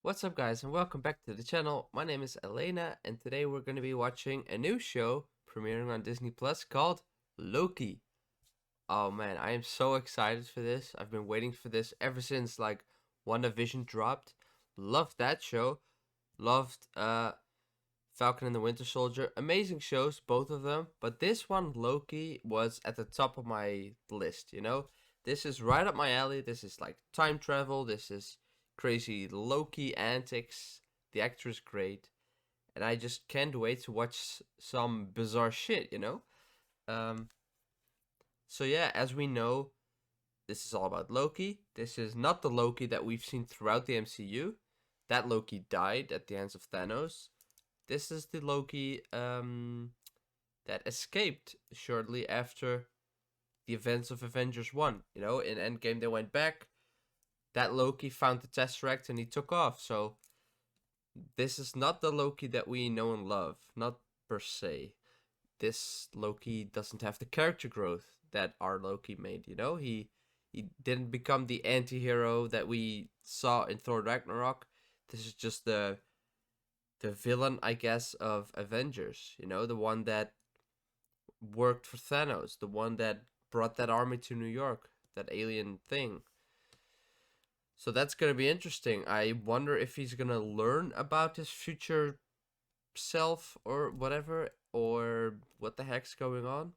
What's up guys and welcome back to the channel. My name is Elena and today we're going to be watching a new show premiering on Disney Plus called Loki. Oh man, I am so excited for this. I've been waiting for this ever since like WandaVision dropped. Loved that show. Loved Falcon and the Winter Soldier. Amazing shows, both of them. But this one, Loki, was at the top of my list, you know? This is right up my alley. This is like time travel. This is crazy Loki antics. The actor is great. And I just can't wait to watch some bizarre shit, you know? Um, so yeah, as we know, this is all about Loki. This is not the Loki that we've seen throughout the MCU. That Loki died at the hands of Thanos. This is the Loki that escaped shortly after the events of Avengers 1. You know, in Endgame they went back. That Loki found the Tesseract and he took off. So this is not the Loki that we know and love. Not per se. This Loki doesn't have the character growth that our Loki made, you know? He didn't become the anti-hero that we saw in Thor Ragnarok. This is just the villain, I guess, of Avengers, you know, the one that worked for Thanos, the one that brought that army to New York, that alien thing. So that's going to be interesting. I wonder if he's going to learn about his future self or whatever, or what the heck's going on.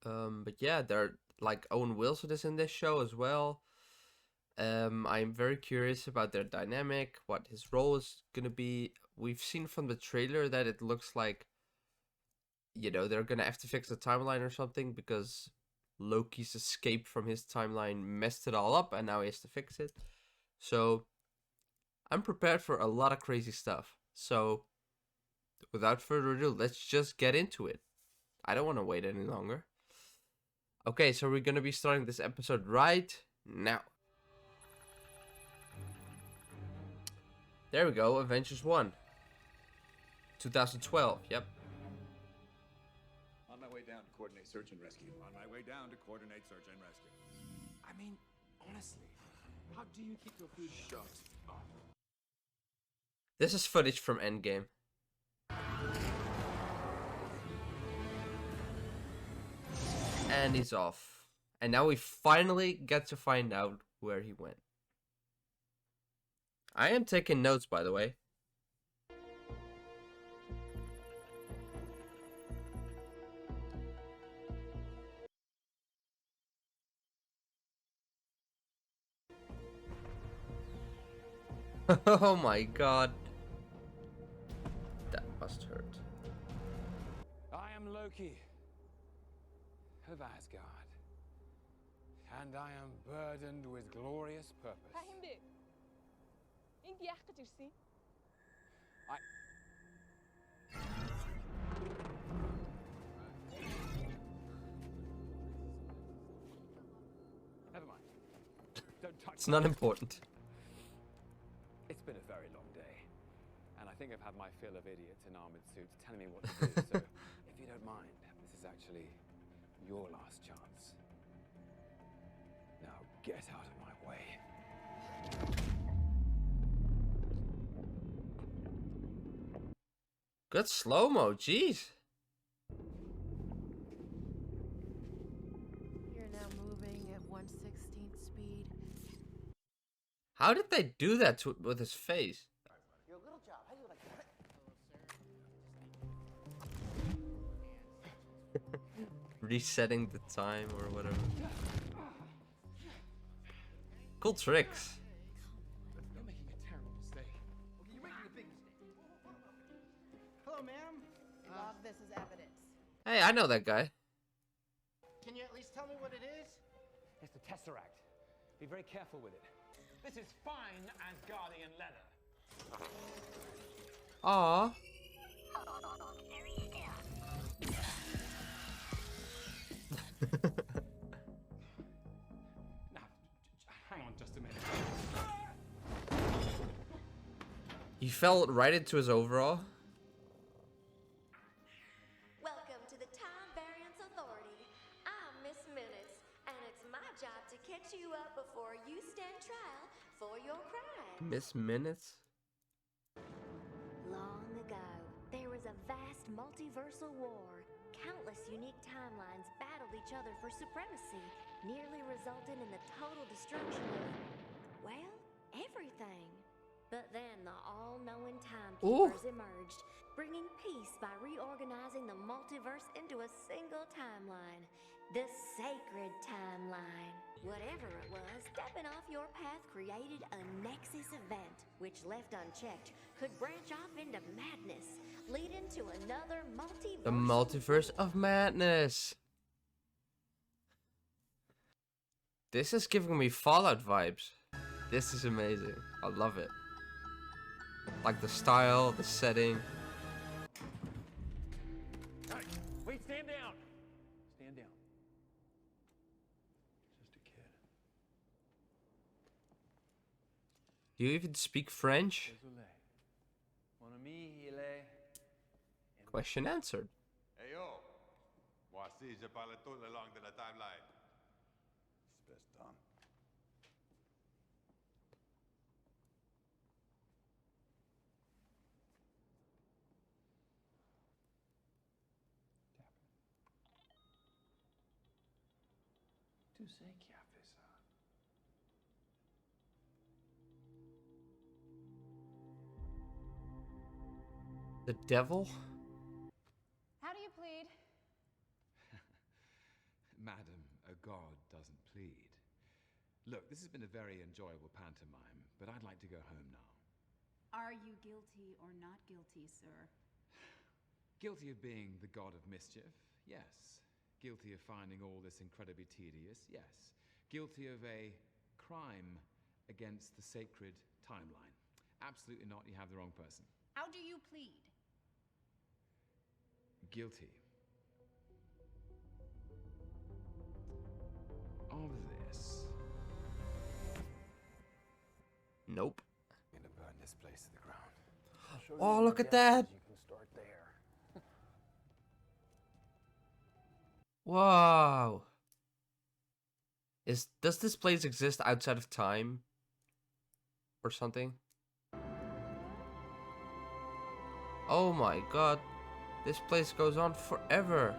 But yeah, there like Owen Wilson is in this show as well. I'm very curious about their dynamic, what his role is gonna be. We've seen from the trailer that it looks like, you know, they're gonna have to fix the timeline or something because Loki's escape from his timeline messed it all up and now he has to fix it. So I'm prepared for a lot of crazy stuff. So without further ado, let's just get into it. I don't want to wait any longer. Okay, so we're gonna be starting this episode right now. There we go, Avengers 1. 2012, yep. On my way down to coordinate search and rescue. On my way down to coordinate search and rescue. I mean, honestly, how do you keep your food shut? This is footage from Endgame. And he's off. And now we finally get to find out where he went. I am taking notes, by the way. Oh my god. That must hurt. I am Loki of Asgard, and I am burdened with glorious purpose. فهمت انت يا اخي ترسي I... Never mind. Don't touch It's not important. It's been a very long day, and I think I've had my fill of idiots in armored suits telling me what to do, so if you don't mind, this is actually your last chance. Now get out of my way. Good slow-mo, jeez. You're now moving at 1/16th speed. How did they do that with his face? Your little job. How do you like that? Resetting the time or whatever. Cool tricks. You're making a terrible mistake. Okay, you're making a big mistake. Hello, ma'am. Log this as evidence. Hey, I know that guy. Can you at least tell me what it is? It's the Tesseract. Be very careful with it. This is fine Asgardian leather. Aww. Now, hang on just a minute. He fell right into his overall. Welcome to the Time Variance Authority. I'm Miss Minutes, and it's my job to catch you up before you stand trial for your crime. Miss Minutes? Long ago, there was a vast multiversal war. Countless unique timelines battled each other for supremacy, nearly resulting in the total destruction of, well, everything. But then the all-knowing timekeepers emerged, bringing peace by reorganizing the multiverse into a single timeline. The sacred timeline. Whatever it was, stepping off your path created a nexus event, which left unchecked could branch off into madness, leading to another multiverse. The multiverse of madness. This is giving me Fallout vibes. This is amazing. I love it. Like the style, the setting. Hey, wait, stand down. Stand down. Just a kid. Do you even speak French? Désolé. Mon ami, il est... Question answered. Hey yo! Voici, je parle tout le long de la timeline. Espèce d'homme. Tu sais qui a fait ça? The devil? How do you plead? Madam, a god doesn't plead. Look, this has been a very enjoyable pantomime, but I'd like to go home now. Are you guilty or not guilty, sir? Guilty of being the god of mischief? Yes. Guilty of finding all this incredibly tedious? Yes. Guilty of a crime against the sacred timeline? Absolutely not. You have the wrong person. How do you plead? Guilty of this. Nope. I'm gonna burn this place to the ground. Oh, look at that! You can start there. Wow. Does this place exist outside of time? Or something? Oh my god. This place goes on forever.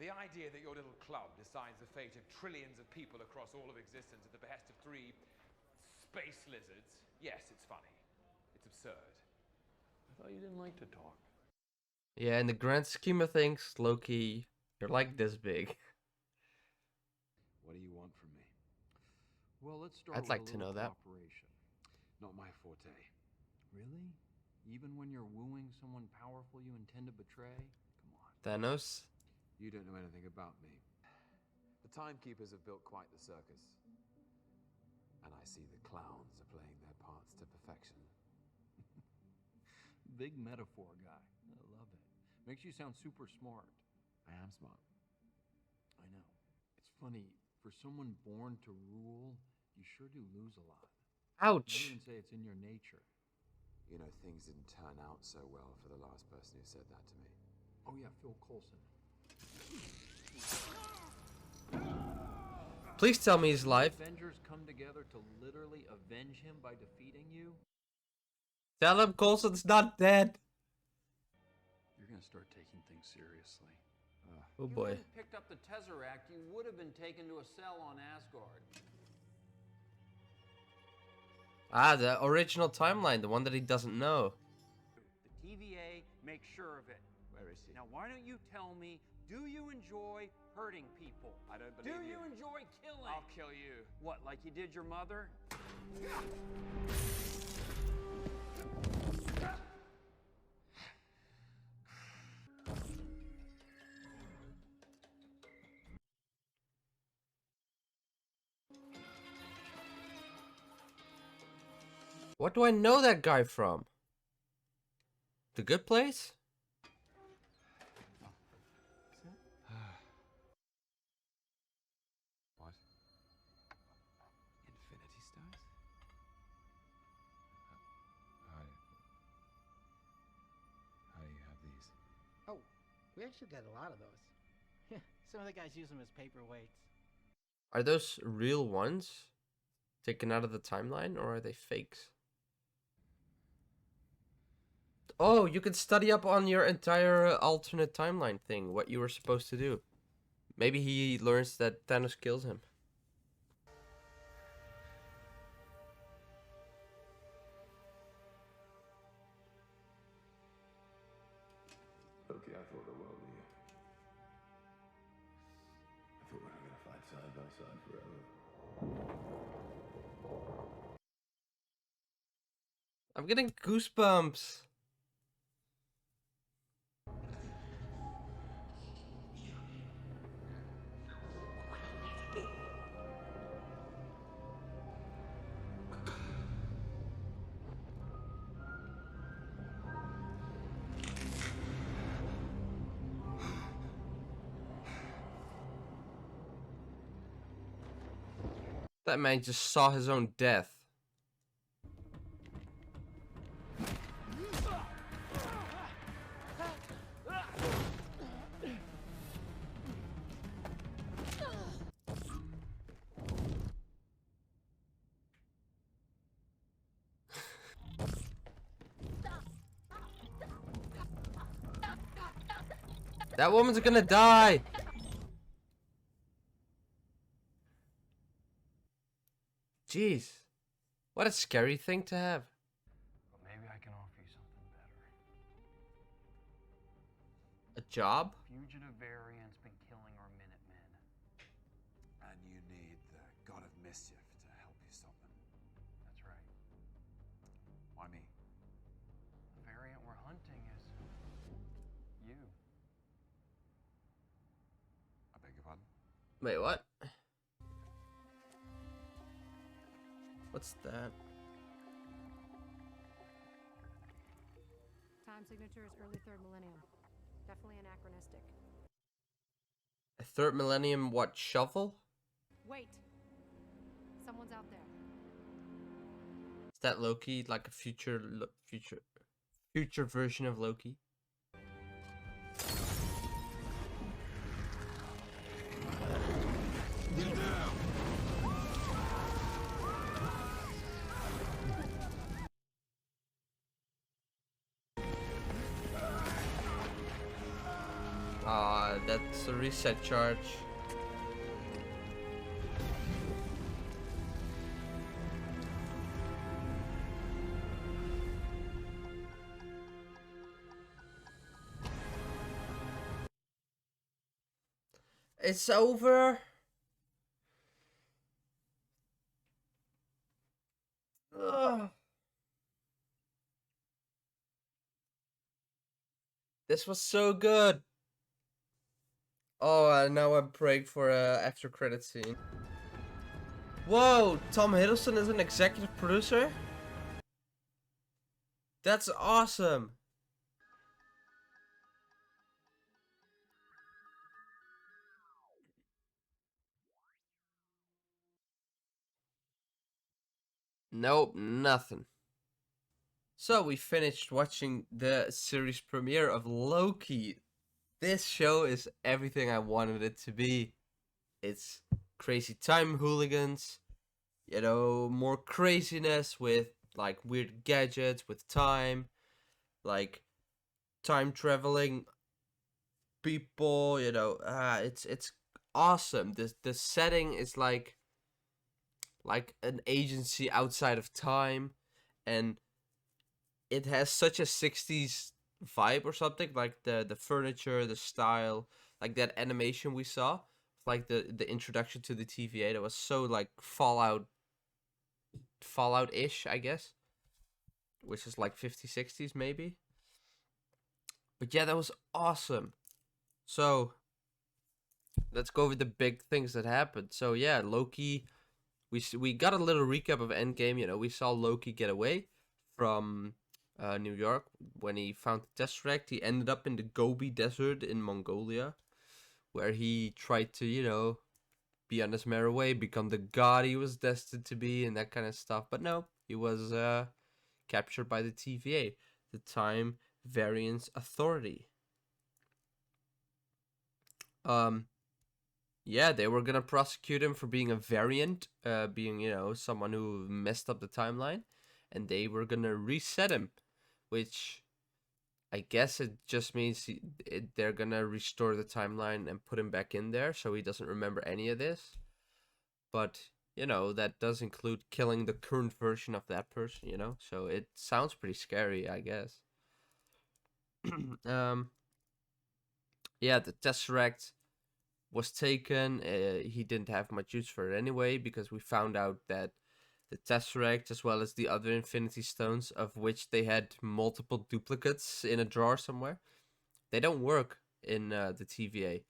The idea that your little club decides the fate of trillions of people across all of existence at the behest of 3 space lizards, yes, it's funny. It's absurd. I thought you didn't like to talk. Yeah, in the grand scheme of things, Loki, you're like this big. What do you want from me? Well, let's start I'd with like a to little know that. cooperation. Not my forte. Really? Even when you're wooing someone powerful you intend to betray? Come on. Thanos? You don't know anything about me. The timekeepers have built quite the circus. And I see the clowns are playing their parts to perfection. Big metaphor guy. I love it. Makes you sound super smart. I am smart. I know. It's funny, for someone born to rule, you sure do lose a lot. I Ouch. even say it's in your nature. You know, things didn't turn out so well for the last person who said that to me. Oh yeah, Phil Coulson. Please tell me he's alive. Avengers come together to literally avenge him by defeating you? Tell him Coulson's not dead. You're gonna start taking things seriously. Oh If you boy. hadn't picked up the Tesseract, you would have been taken to a cell on Asgard. Ah, the original timeline, the one that he doesn't know. The TVA makes sure of it. Where is he? Now, why don't you tell me, do you enjoy hurting people? I don't Do believe you enjoy killing? I'll kill you. What, like you did your mother? What do I know that guy from? The Good Place? What? Infinity Stones? How do you have these? Oh, we actually got a lot of those. Yeah, some of the guys use them as paperweights. Are those real ones taken out of the timeline, or are they fakes? Oh, you can study up on your entire alternate timeline thing, what you were supposed to do. Maybe he learns that Thanos kills him. Loki, I thought the world of you. I thought we were gonna fight side by side forever. I'm getting goosebumps. That man just saw his own death. That woman's gonna die. Jeez. What a scary thing to have. But maybe I can offer you something better. A job? Fugitive variant's been killing our Minutemen. And you need the God of Mischief to help you stop them. That's right. Why me? The variant we're hunting is you. I beg your pardon? Wait, what? What's that? Time signature is early 3rd millennium. Definitely anachronistic. A 3rd millennium what, shovel? Wait! Someone's out there. Is that Loki, like a future version of Loki? That's a reset charge. It's over. Ugh. This was so good. Oh, now I'm praying for a after credit scene. Whoa, Tom Hiddleston is an executive producer? That's awesome. Nope, nothing. So we finished watching the series premiere of Loki. This show is everything I wanted it to be. It's crazy time hooligans, you know, more craziness with like weird gadgets with time, like time traveling people, you know, it's awesome. The setting is like an agency outside of time, and it has such a 60s vibe or something, like the furniture, the style, like that animation we saw, like the introduction to the TVA that was so like Fallout-ish, I guess, which is like 50s 60s maybe. But yeah, that was awesome. So let's go over the big things that happened. So yeah, Loki, we got a little recap of Endgame. You know, we saw Loki get away from New York when he found the Tesseract. He ended up in the Gobi Desert in Mongolia, where he tried to, you know, be on his merry way, become the god he was destined to be, and that kind of stuff. But no, he was captured by the TVA, the Time Variance Authority. Um, yeah, they were gonna prosecute him for being a variant, being, you know, someone who messed up the timeline, and they were gonna reset him, which I guess it just means they're gonna restore the timeline and put him back in there so he doesn't remember any of this. But, you know, that does include killing the current version of that person, you know? So it sounds pretty scary, I guess. um, yeah, the Tesseract was taken. He didn't have much use for it anyway, because we found out that the Tesseract, as well as the other Infinity Stones, of which they had multiple duplicates in a drawer somewhere, they don't work in the TVA.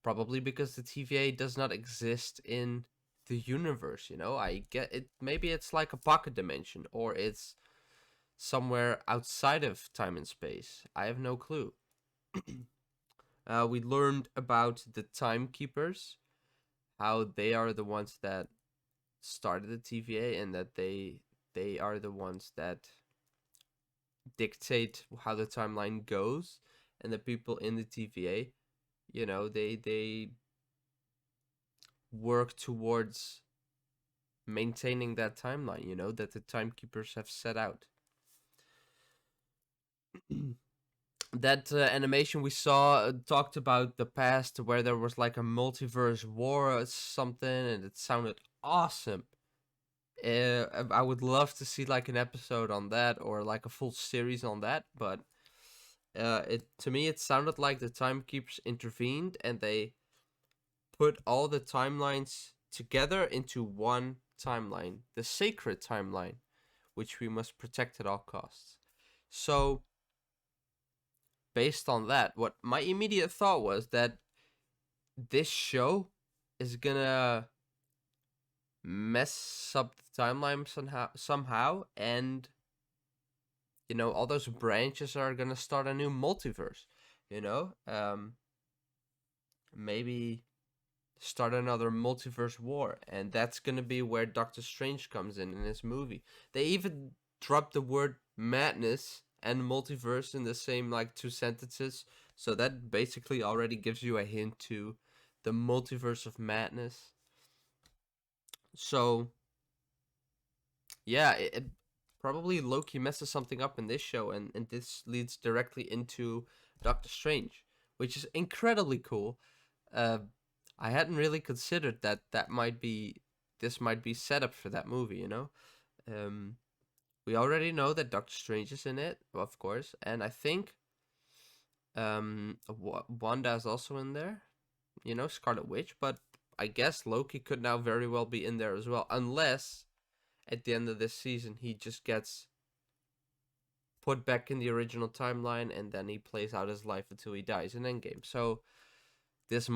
Probably because the TVA does not exist in the universe, you know? I get it. Maybe it's like a pocket dimension, or it's somewhere outside of time and space. I have no clue. We learned about the timekeepers, how they are the ones that started the TVA, and that they are the ones that dictate how the timeline goes, and the people in the TVA, you know, they work towards maintaining that timeline, you know, that the timekeepers have set out. That animation we saw talked about the past where there was like a multiverse war or something, and it sounded awesome. I would love to see like an episode on that, or like a full series on that, but it to me it sounded like the timekeepers intervened and they put all the timelines together into one timeline, the sacred timeline, which we must protect at all costs. So, based on that, what my immediate thought was that this show is gonna mess up the timeline somehow, and you know, all those branches are gonna start a new multiverse. You know, maybe start another multiverse war, and that's gonna be where Doctor Strange comes in this movie. They even dropped the word madness and multiverse in the same like two sentences, so that basically already gives you a hint to the multiverse of madness. So yeah, it probably Loki messes something up in this show, and this leads directly into Doctor Strange, which is incredibly cool. uh I hadn't really considered that this might be set up for that movie, you know. um we already know that Doctor Strange is in it, of course, and I think Wanda is also in there, you know, Scarlet Witch, but I guess Loki could now very well be in there as well, unless at the end of this season he just gets put back in the original timeline and then he plays out his life until he dies in Endgame. So this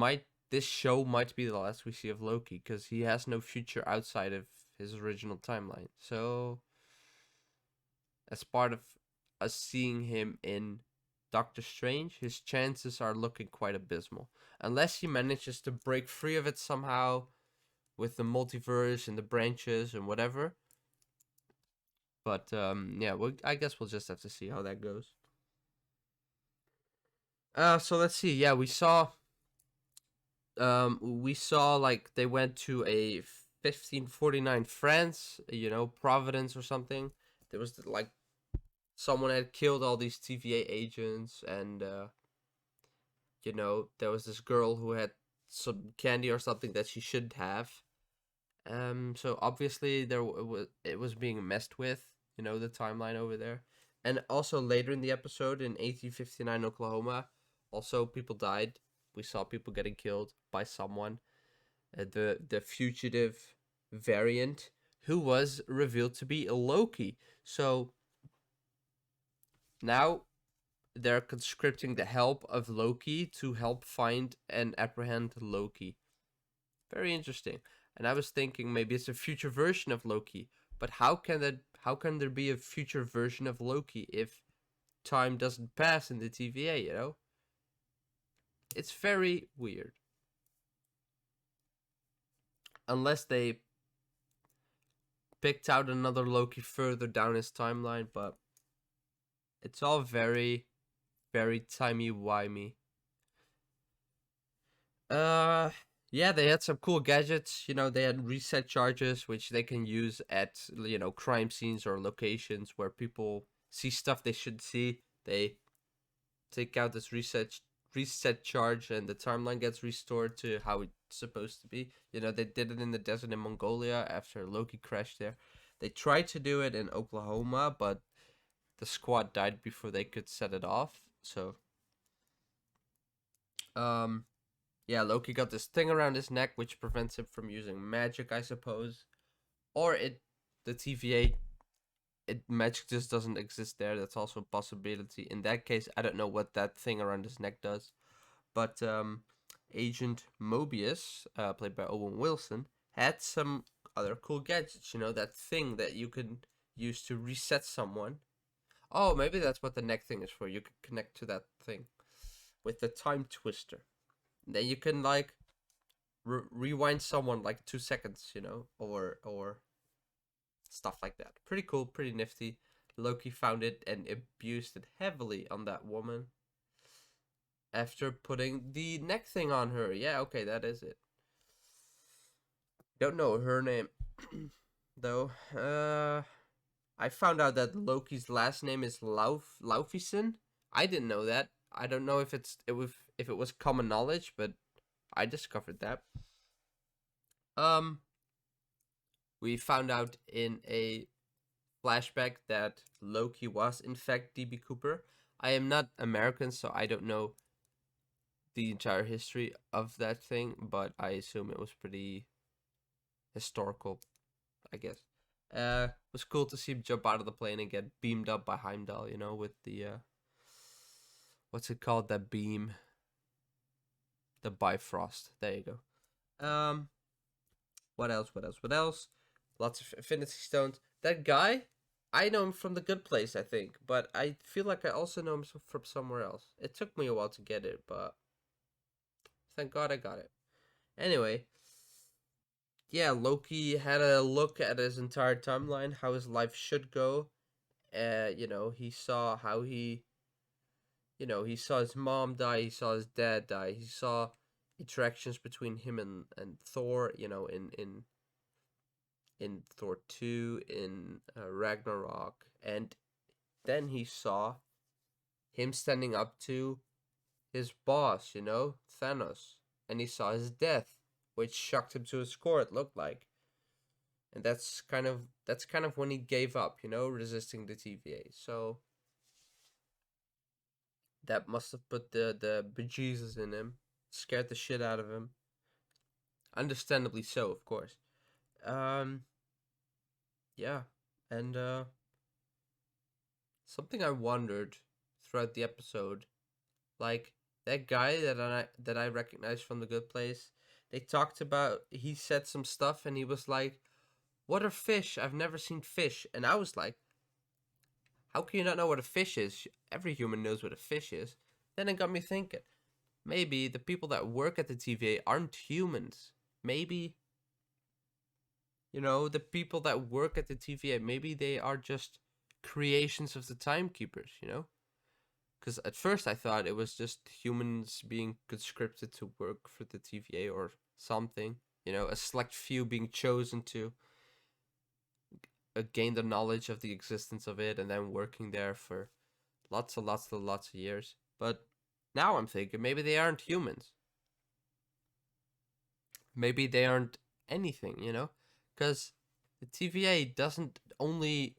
show might be the last we see of Loki, because he has no future outside of his original timeline. So as part of us seeing him in Doctor Strange, his chances are looking quite abysmal. Unless he manages to break free of it somehow with the multiverse and the branches and whatever. But yeah, I guess we'll just have to see how that goes. So let's see. Yeah, we saw like they went to a 1549 France, you know, Providence or something. There was like someone had killed all these TVA agents, and you know, there was this girl who had some candy or something that she shouldn't have. So obviously it was being messed with, you know, the timeline over there. And also later in the episode in 1859 Oklahoma, also people died. We saw people getting killed by someone. The fugitive variant, who was revealed to be Loki. So now they're conscripting the help of Loki to help find and apprehend Loki. Very interesting. And I was thinking maybe it's a future version of Loki. But how can there be a future version of Loki if time doesn't pass in the TVA, you know? It's very weird. Unless they picked out another Loki further down his timeline, but it's all very, very timey-wimey. Yeah, they had some cool gadgets. You know, they had reset charges, which they can use at, you know, crime scenes or locations where people see stuff they should see. They take out this reset charge, and the timeline gets restored to how it's supposed to be. You know, they did it in the desert in Mongolia after Loki crashed there. They tried to do it in Oklahoma, but the squad died before they could set it off. So, um, yeah, Loki got this thing around his neck which prevents him from using magic, I suppose. Or the TVA, magic just doesn't exist there. That's also a possibility. In that case, I don't know what that thing around his neck does. But Agent Mobius, played by Owen Wilson, had some other cool gadgets. You know, that thing that you can use to reset someone. Oh, maybe that's what the neck thing is for. You can connect to that thing with the time twister. Then you can like rewind someone like 2 seconds, you know, or stuff like that. Pretty cool, pretty nifty. Loki found it and abused it heavily on that woman after putting the neck thing on her. Yeah, okay, that is it. Don't know her name though. I found out that Loki's last name is Laufeyson. I didn't know that. I don't know if if it was common knowledge, but I discovered that. Um, we found out in a flashback that Loki was in fact DB Cooper. I am not American, so I don't know the entire history of that thing, but I assume it was pretty historical, I guess. It was cool to see him jump out of the plane and get beamed up by Heimdall, you know, with the what's it called? That beam. The Bifrost. There you go. What else? What else? What else? Lots of Infinity Stones. That guy, I know him from The Good Place, I think, but I feel like I also know him from somewhere else. It took me a while to get it, but thank God I got it. Anyway, yeah, Loki had a look at his entire timeline, how his life should go. You know, he saw how he saw his mom die, he saw his dad die, he saw interactions between him and Thor, you know, in Thor 2, in Ragnarok, and then he saw him standing up to his boss, you know, Thanos, and he saw his death, which shocked him to his core, it looked like. And that's kind of when he gave up, you know, resisting the TVA. So that must have put the bejesus in him, scared the shit out of him. Understandably so, of course. Um, yeah, and something I wondered throughout the episode, like that guy that I recognized from The Good Place. They talked about, he said some stuff and he was like, "What are fish? I've never seen fish." And I was like, "How can you not know what a fish is? Every human knows what a fish is." Then it got me thinking, maybe the people that work at the TVA aren't humans. Maybe, you know, the people that work at the TVA, maybe they are just creations of the timekeepers, you know? Because at first I thought it was just humans being conscripted to work for the TVA or something, you know, a select few being chosen to gain the knowledge of the existence of it and then working there for lots of years. But now I'm thinking maybe they aren't humans. Maybe they aren't anything, you know? Because the TVA doesn't only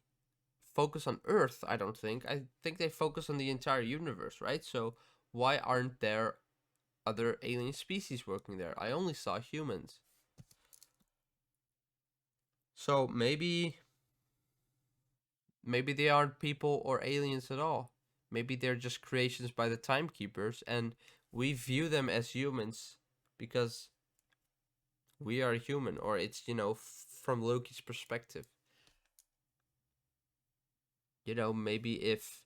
focus on Earth, I don't think. I think they focus on the entire universe, right? So why aren't there other alien species working there? I only saw humans. So maybe they aren't people or aliens at all. Maybe they're just creations by the timekeepers and we view them as humans because we are human, or it's, you know, from Loki's perspective. You know, maybe if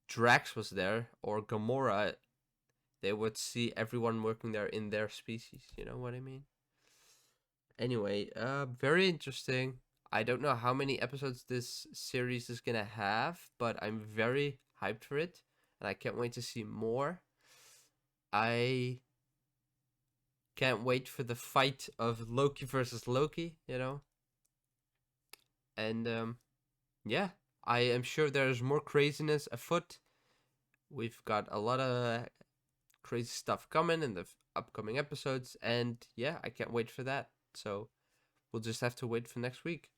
Drax was there or Gamora, they would see everyone working there in their species. You know what I mean? Anyway, very interesting. I don't know how many episodes this series is gonna have, but I'm very hyped for it, and I can't wait to see more. I Can't wait for the fight of Loki versus Loki, you know? And yeah, I am sure there's more craziness afoot. We've got a lot of crazy stuff coming in the upcoming episodes, and yeah, I can't wait for that. So we'll just have to wait for next week.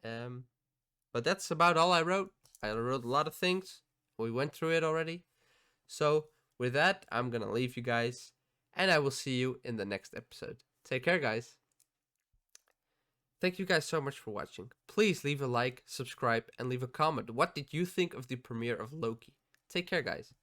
But that's about all I wrote. I wrote a lot of things. We went through it already. So with that, I'm gonna leave you guys, and I will see you in the next episode. Take care, guys. Thank you guys so much for watching. Please leave a like, subscribe, and leave a comment. What did you think of the premiere of Loki? Take care, guys.